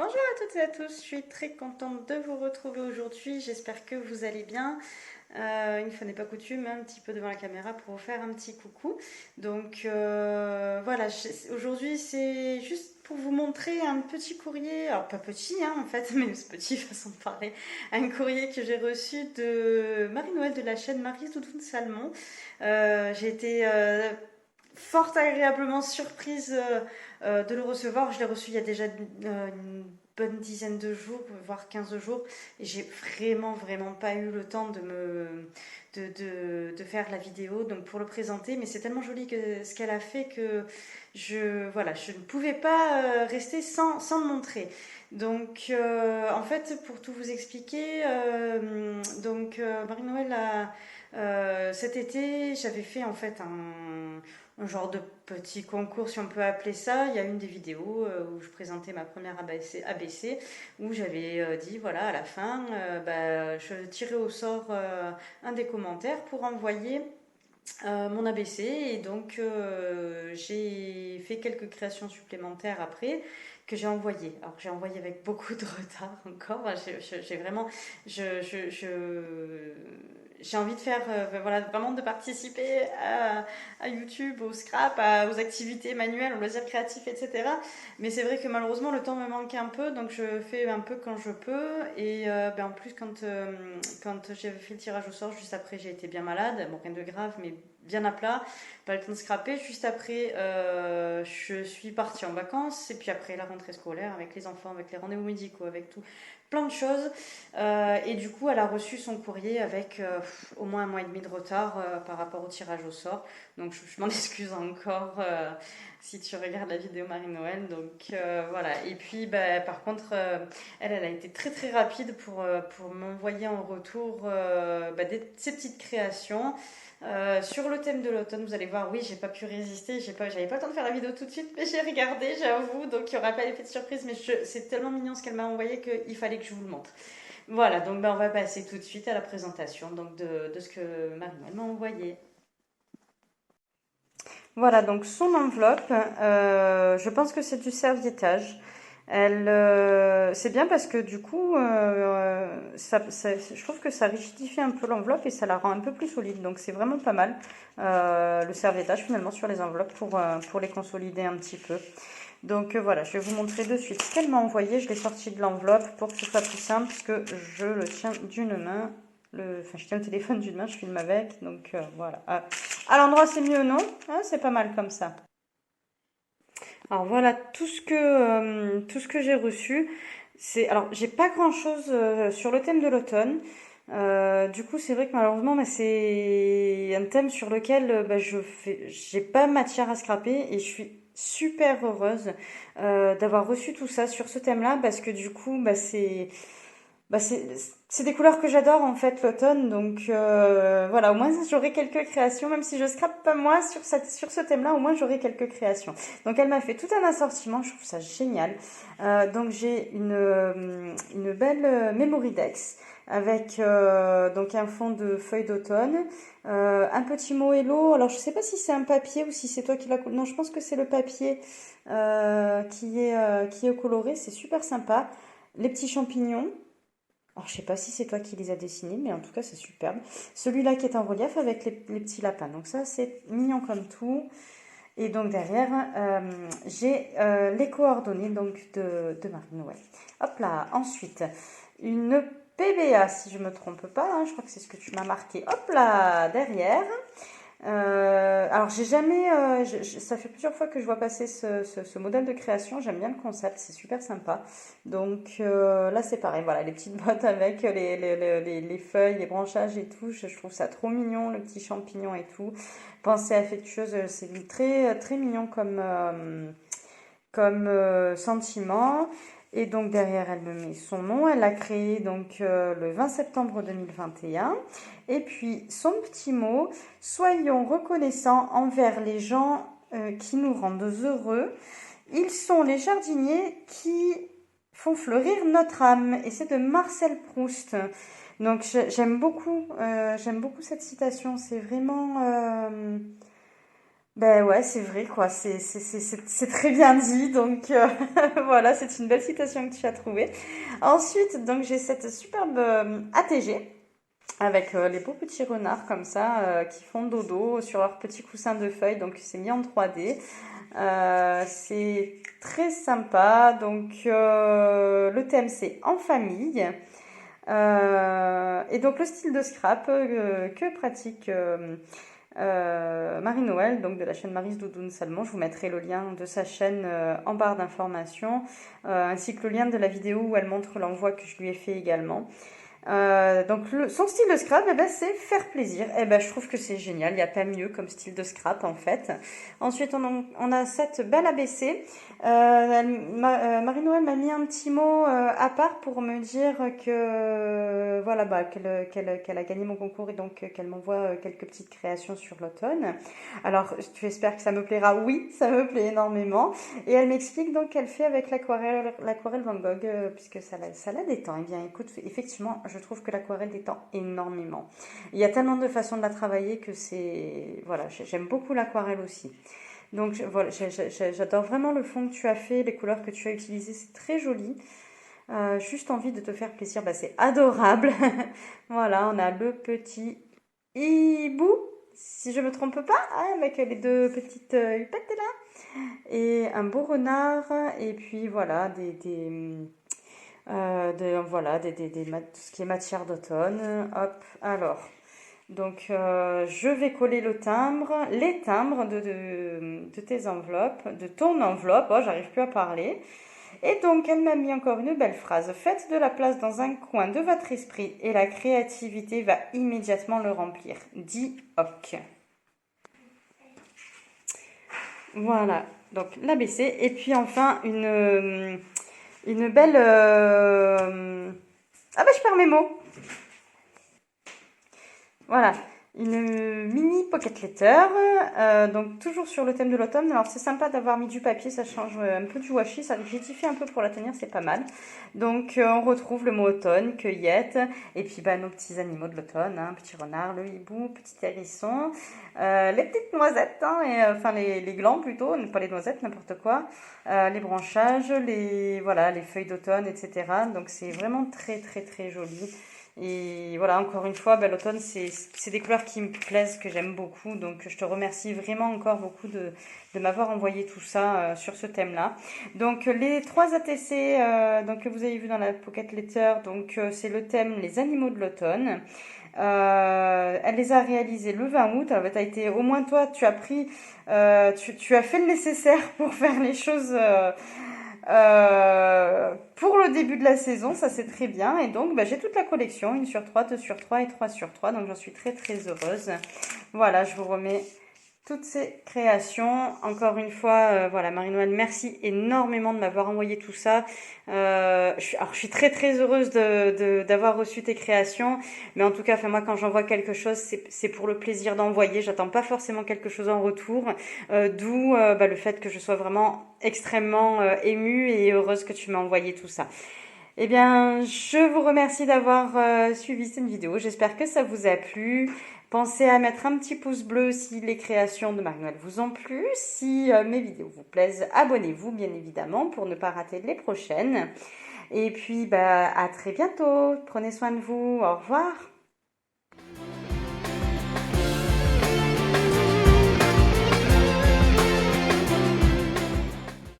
Bonjour à toutes et à tous, je suis très contente de vous retrouver aujourd'hui, j'espère que vous allez bien. Une fois n'est pas coutume, un petit peu devant la caméra pour vous faire un petit coucou. Donc voilà, aujourd'hui c'est juste pour vous montrer un petit courrier, alors pas petit hein, en fait, mais c'est petit façon de parler, un courrier que j'ai reçu de Marie-Noël de la chaîne Marie Doudoune Salmon. J'ai été fort agréablement surprise de le recevoir. Je l'ai reçu il y a déjà une bonne dizaine de jours, voire 15 jours, et j'ai vraiment pas eu le temps de faire la vidéo donc pour le présenter, mais c'est tellement joli ce qu'elle a fait que voilà, je ne pouvais pas rester sans le montrer. Donc en fait, pour tout vous expliquer, Marie-Noël cet été, j'avais fait en fait un genre de petit concours, si on peut appeler ça. Il y a une des vidéos où je présentais ma première ABC où j'avais dit, voilà, à la fin, je tirais au sort un des commentaires pour envoyer mon ABC. Et donc, j'ai fait quelques créations supplémentaires après que j'ai envoyées. Alors, j'ai envoyé avec beaucoup de retard encore. J'ai vraiment... j'ai envie de faire, voilà, vraiment de participer à YouTube, au scrap, aux activités manuelles, aux loisirs créatifs, etc. Mais c'est vrai que malheureusement, le temps me manque un peu, donc je fais un peu quand je peux. Et en plus, quand j'ai fait le tirage au sort, juste après, j'ai été bien malade. Bon, rien de grave, mais bien à plat. Pas le temps de scraper. Juste après, je suis partie en vacances. Et puis après, la rentrée scolaire avec les enfants, avec les rendez-vous médicaux, avec tout. Plein de choses. Et du coup, elle a reçu son courrier avec au moins un mois et demi de retard par rapport au tirage au sort. Donc, je m'en excuse encore si tu regardes la vidéo Marie-Noël. Donc, voilà. Et puis, par contre, elle a été très rapide pour m'envoyer en retour ces petites créations. Sur le thème de l'automne, vous allez voir, oui, j'ai pas pu résister, j'avais pas le temps de faire la vidéo tout de suite, mais j'ai regardé, j'avoue, donc il y aura pas l'effet de surprise, mais c'est tellement mignon ce qu'elle m'a envoyé qu'il fallait que je vous le montre. Voilà, donc on va passer tout de suite à la présentation donc de ce que Marie-Noël m'a envoyé. Voilà, donc son enveloppe, je pense que c'est du serviettage. C'est bien parce que du coup, je trouve que ça rigidifie un peu l'enveloppe et ça la rend un peu plus solide. Donc c'est vraiment pas mal le serviettage finalement sur les enveloppes pour les consolider un petit peu. Donc voilà, je vais vous montrer de suite ce qu'elle m'a envoyé. Je l'ai sorti de l'enveloppe pour que ce soit plus simple puisque je le tiens d'une main. Enfin, je tiens le téléphone d'une main, je filme avec. Donc voilà. À l'endroit, c'est mieux, non? Ah, c'est pas mal comme ça. Alors voilà tout ce que j'ai reçu. Alors j'ai pas grand chose sur le thème de l'automne. Du coup, c'est vrai que malheureusement, c'est un thème sur lequel j'ai pas matière à scraper et je suis super heureuse d'avoir reçu tout ça sur ce thème-là parce que du coup, bah c'est c'est des couleurs que j'adore en fait l'automne, donc voilà, au moins j'aurai quelques créations, même si je scrape pas moi sur ce thème-là, au moins j'aurai quelques créations. Donc elle m'a fait tout un assortiment, je trouve ça génial. Donc j'ai une belle Memory Dex avec donc un fond de feuilles d'automne, un petit mot hello. Alors je sais pas si c'est un papier ou si c'est toi qui l'as. Non, je pense que c'est le papier qui est coloré, c'est super sympa. Les petits champignons. Alors, je sais pas si c'est toi qui les as dessinés, mais en tout cas, c'est superbe. Celui-là qui est en relief avec les petits lapins. Donc ça, c'est mignon comme tout. Et donc derrière, j'ai les coordonnées donc de Marie-Noël. Hop là, ensuite, une PBA, si je me trompe pas. Hein, je crois que c'est ce que tu m'as marqué. Hop là, derrière. Alors j'ai jamais, ça fait plusieurs fois que je vois passer ce modèle de création. J'aime bien le concept, c'est super sympa. Donc là c'est pareil, voilà les petites boîtes avec les feuilles, les branchages et tout. Je trouve ça trop mignon, le petit champignon et tout. Pensée affectueuse, c'est très mignon comme sentiment. Et donc derrière, elle me met son nom. Elle l'a créé donc le 20 septembre 2021. Et puis son petit mot, soyons reconnaissants envers les gens qui nous rendent heureux. Ils sont les jardiniers qui font fleurir notre âme. Et c'est de Marcel Proust. Donc j'aime beaucoup cette citation. C'est vraiment... Ben ouais, c'est vrai, quoi. C'est très bien dit. Donc, voilà, c'est une belle citation que tu as trouvée. Ensuite, donc, j'ai cette superbe ATG avec les beaux petits renards comme ça qui font dodo sur leur petit coussin de feuilles. Donc, c'est mis en 3D. C'est très sympa. Donc, le thème, c'est en famille. Et donc, le style de scrap que pratique Marie-Noël, donc de la chaîne Maryse Doudoune Salmon. Je vous mettrai le lien de sa chaîne en barre d'informations, ainsi que le lien de la vidéo où elle montre l'envoi que je lui ai fait également. Donc son style de scrap, eh ben, c'est faire plaisir. Eh ben, je trouve que c'est génial, il n'y a pas mieux comme style de scrap en fait. Ensuite on a cette belle ABC. Marie-Noël m'a mis un petit mot à part pour me dire que voilà bah, qu'elle a gagné mon concours et donc qu'elle m'envoie quelques petites créations sur l'automne. Alors tu espères que ça me plaira? Oui, ça me plaît énormément. Et elle m'explique donc qu'elle fait avec l'aquarelle Van Gogh, puisque ça la détend. Eh bien, écoute, effectivement, je trouve que l'aquarelle détend énormément. Il y a tellement de façons de la travailler que c'est... Voilà, j'aime beaucoup l'aquarelle aussi. Donc voilà, j'adore vraiment le fond que tu as fait, les couleurs que tu as utilisées, c'est très joli. Juste envie de te faire plaisir, bah, c'est adorable. Voilà, on a le petit hibou, si je me trompe pas, hein, avec les deux petites hupettes là et un beau renard et puis voilà voilà tout ce qui est matière d'automne. Hop, alors donc je vais coller les timbres de tes enveloppes, de ton enveloppe. Oh, j'arrive plus à parler. Et donc elle m'a mis encore une belle phrase: faites de la place dans un coin de votre esprit et la créativité va immédiatement le remplir. Dis ok. Voilà, donc l'ABC. Et puis enfin, une belle... Ah bah je perds mes mots. Voilà, une mini pocket letter, donc toujours sur le thème de l'automne. Alors c'est sympa d'avoir mis du papier, ça change un peu du washi, ça rigidifie un peu pour la tenir, c'est pas mal. Donc on retrouve le mot automne, cueillette, et puis bah, nos petits animaux de l'automne, hein, petit renard, le hibou, petit hérisson, les petites noisettes, hein, enfin les glands plutôt, pas les noisettes, n'importe quoi, les branchages, voilà, les feuilles d'automne, etc. Donc c'est vraiment très très très joli. Et voilà, encore une fois, bah, l'automne, c'est des couleurs qui me plaisent, que j'aime beaucoup. Donc, je te remercie vraiment encore beaucoup de m'avoir envoyé tout ça sur ce thème-là. Donc, les trois ATC donc, que vous avez vu dans la Pocket Letter, donc c'est le thème Les animaux de l'automne. Elle les a réalisés le 20 août. Alors, t'as été, au moins toi, tu as pris, tu as fait le nécessaire pour faire les choses pour le début de la saison, ça c'est très bien. Et donc, bah, j'ai toute la collection, 1 sur 3, 2 sur 3 et 3 sur 3. Donc, j'en suis très très heureuse. Voilà, je vous remets toutes ces créations. Encore une fois, voilà, Marie-Noël, merci énormément de m'avoir envoyé tout ça. Je suis très très heureuse d'avoir reçu tes créations. Mais en tout cas, enfin, moi, quand j'envoie quelque chose, c'est pour le plaisir d'envoyer. J'attends pas forcément quelque chose en retour. D'où bah, le fait que je sois vraiment extrêmement émue et heureuse que tu m'as envoyé tout ça. Eh bien, je vous remercie d'avoir suivi cette vidéo. J'espère que ça vous a plu. Pensez à mettre un petit pouce bleu si les créations de Marie-Noël vous ont plu. Si mes vidéos vous plaisent, abonnez-vous bien évidemment pour ne pas rater les prochaines. Et puis, bah, à très bientôt. Prenez soin de vous. Au revoir.